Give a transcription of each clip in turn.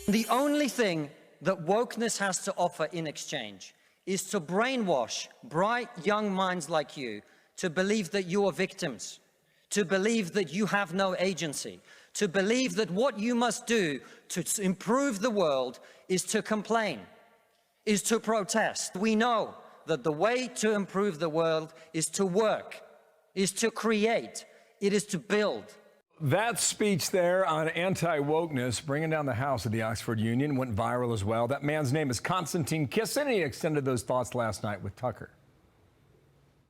The only thing that wokeness has to offer in exchange is to brainwash bright young minds like you to believe that you are victims, to believe that you have no agency, to believe that what you must do to improve the world is to complain, is to protest. We know that the way to improve the world is to work, is to create, it is to build. That speech there on anti-wokeness, bringing down the house of the Oxford Union, went viral as well. That man's name is Konstantin Kisin, and he extended those thoughts last night with Tucker.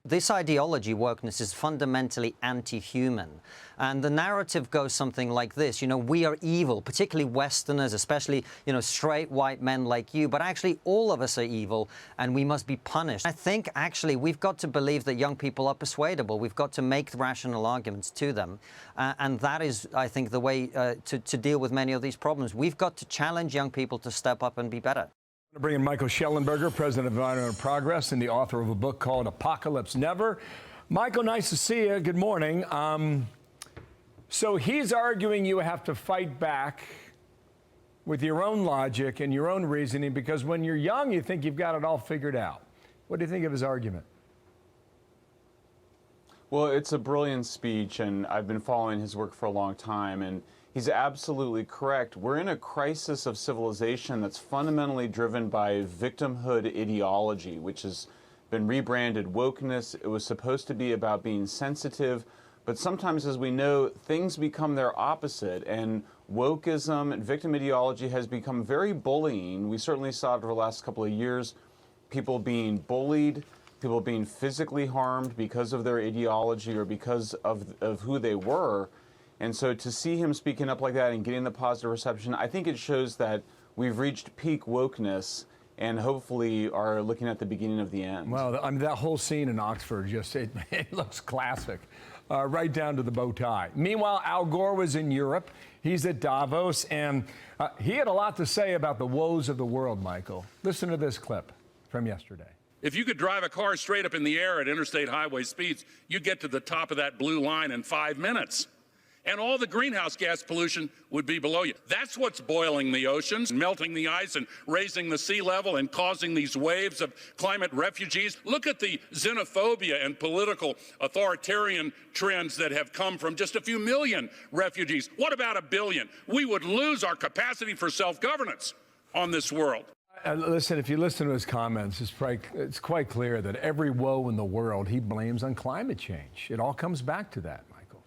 This ideology, wokeness, is fundamentally anti-human. And the narrative goes something like this. You know, we are evil, particularly Westerners, especially, you know, straight white men like you. But actually, all of us are evil, and we must be punished. I think, actually, we've got to believe that young people are persuadable. We've got to make rational arguments to them. And that is, I think, the way to deal with many of these problems. We've got to challenge young people to step up and be better. Bring in Michael Shellenberger, president of Environmental Progress and the author of a book called Apocalypse Never. Michael, nice to see you. Good morning. So he's arguing you have to fight back with your own logic and your own reasoning because when you're young, you think you've got it all figured out. What do you think of his argument? Well, it's a brilliant speech, and I've been following his work for a long time, and he's absolutely correct. We're in a crisis of civilization that's fundamentally driven by victimhood ideology, which has been rebranded wokeness. It was supposed to be about being sensitive, but sometimes, as we know, things become their opposite, and wokeism and victim ideology has become very bullying. We certainly saw it over the last couple of years, people being bullied, people being physically harmed because of their ideology or because of who they were. And so to see him speaking up like that and getting the positive reception, I think it shows that we've reached peak wokeness and hopefully are looking at the beginning of the end. Well, I mean, that whole scene in Oxford, it looks classic, right down to the bow tie. Meanwhile, Al Gore was in Europe. He's at Davos, and he had a lot to say about the woes of the world, Michael. Listen to this clip from yesterday. If you could drive a car straight up in the air at interstate highway speeds, you'd get to the top of that blue line in 5 minutes. And all the greenhouse gas pollution would be below you. That's what's boiling the oceans, melting the ice and raising the sea level and causing these waves of climate refugees. Look at the xenophobia and political authoritarian trends that have come from just a few million refugees. What about 1 billion? We would lose our capacity for self-governance on this world. Listen, if you listen to his comments, it's quite clear that every woe in the world he blames on climate change. It all comes back to that, Michael.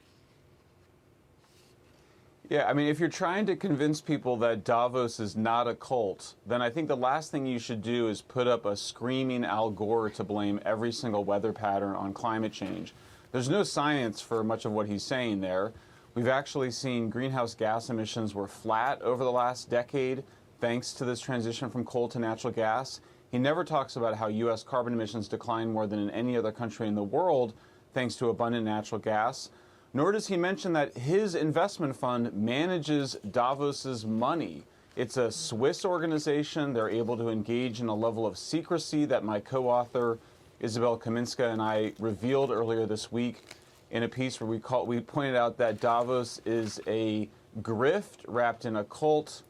Yeah, I mean, if you're trying to convince people that Davos is not a cult, then I think the last thing you should do is put up a screaming Al Gore to blame every single weather pattern on climate change. There's no science for much of what he's saying there. We've actually seen greenhouse gas emissions were flat over the last decade, thanks to this transition from coal to natural gas. He never talks about how U.S. carbon emissions decline more than in any other country in the world, thanks to abundant natural gas. Nor does he mention that his investment fund manages Davos's money. It's a Swiss organization. They're able to engage in a level of secrecy that my co-author, Isabel Kaminska, and I revealed earlier this week in a piece where we pointed out that Davos is a grift wrapped in a cult,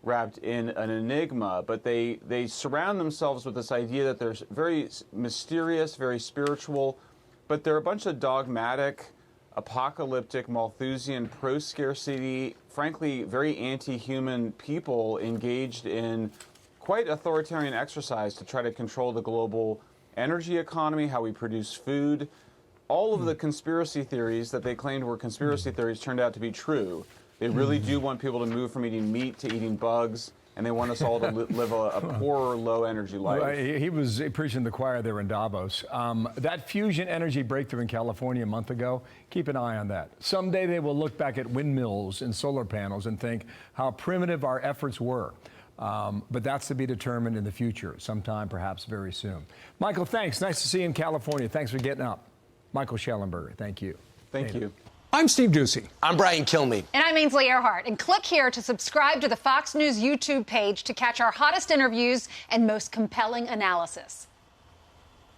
wrapped in an enigma, but they surround themselves with this idea that they're very mysterious, very spiritual, but they're a bunch of dogmatic, apocalyptic, Malthusian, pro-scarcity, frankly, very anti-human people engaged in quite authoritarian exercise to try to control the global energy economy, how we produce food. All of the conspiracy theories that they claimed were conspiracy theories turned out to be true. They really do want people to move from eating meat to eating bugs, and they want us all to live a poorer, low-energy life. Well, he was preaching to the choir there in Davos. That fusion energy breakthrough in California a month ago, keep an eye on that. Someday they will look back at windmills and solar panels and think how primitive our efforts were. But that's to be determined in the future, sometime perhaps very soon. Michael, thanks. Nice to see you in California. Thanks for getting up. Michael Shellenberger, thank you. Thank you. I'm Steve Ducey. I'm Brian Kilmeade. And I'm Ainsley Earhart. And click here to subscribe to the Fox News YouTube page to catch our hottest interviews and most compelling analysis.